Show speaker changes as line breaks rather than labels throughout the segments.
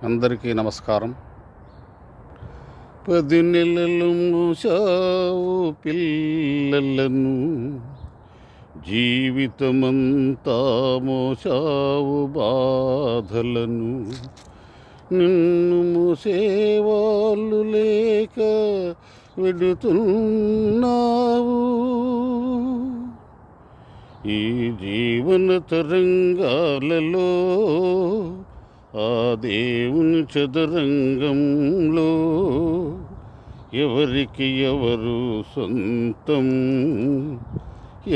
అందరికీ నమస్కారం. 10 నెలలు మోసావు పిల్లలను, జీవితమంతా మోసావు బాధలను. నిన్ను మోసేవాళ్ళు లేక వెడుతున్నావు. ఈ జీవన తరంగాలలో ఆ దేవుని చదరంగంలో ఎవరికి ఎవరు సొంతం,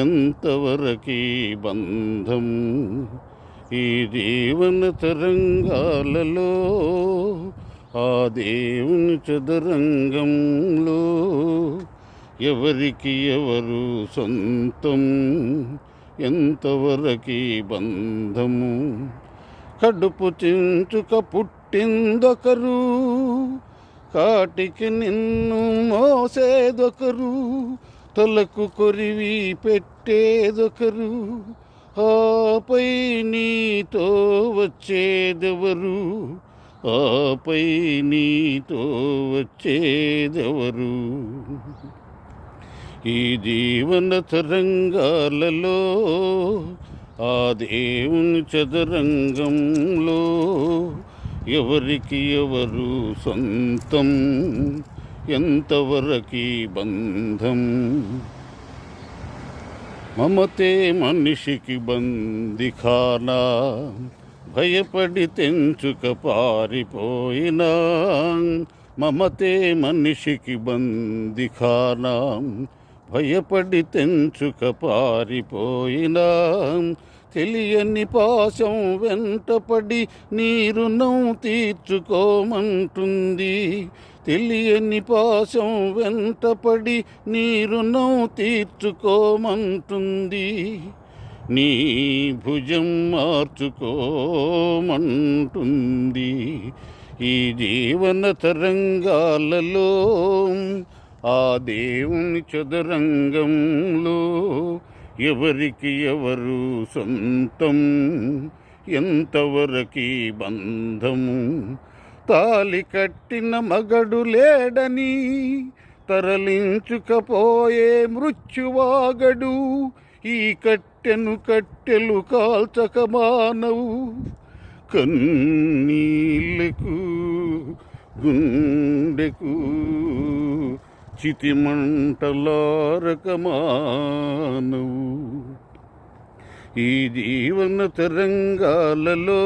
ఎంతవరకి బంధం. ఈ జీవన తరంగాలలో ఆ దేవుని చదరంగంలో ఎవరికి ఎవరు సొంతం, ఎంతవరకి బంధము. కడుపు చించుక పుట్టిందొకరు, కాటికి నిన్ను మోసేదొకరు, తలకు కొరివి పెట్టేదొకరు, ఆపై నీతో వచ్చేదెవరు, ఆపై నీతో వచ్చేదెవరు. ఈ జీవన తరంగాలలో ఆ దేవుని చదరంగంలో ఎవరికి ఎవరు సొంతం, ఎంతవరకి బంధం. మమతే మనిషికి బందిఖానా, భయపడి తెంచుక పారిపోయినా. మమతే మనిషికి బందిఖానా, భయపడి తెంచుక పారిపోయినా. తెలియని పాశం వెంటపడి నీ రుణం తీర్చుకోమంటుంది. తెలియని పాశం వెంటపడి నీ రుణం తీర్చుకోమంటుంది. నీ భుజం మార్చుకోమంటుంది. ఈ జీవన తరంగాలలో ఆ దేవుని చదరంగంలో ఎవరికి ఎవరు సొంతం, ఎంతవరకి బంధము. తాలి కట్టిన మగడు లేడని తరలించుకపోయే మృత్యువాగడు. ఈ కట్టెలు కాల్చక మానవు, కన్నీళ్ళకు గుండెకు చితిమంటలారక మానవు. ఈ జీవన తరంగాలలో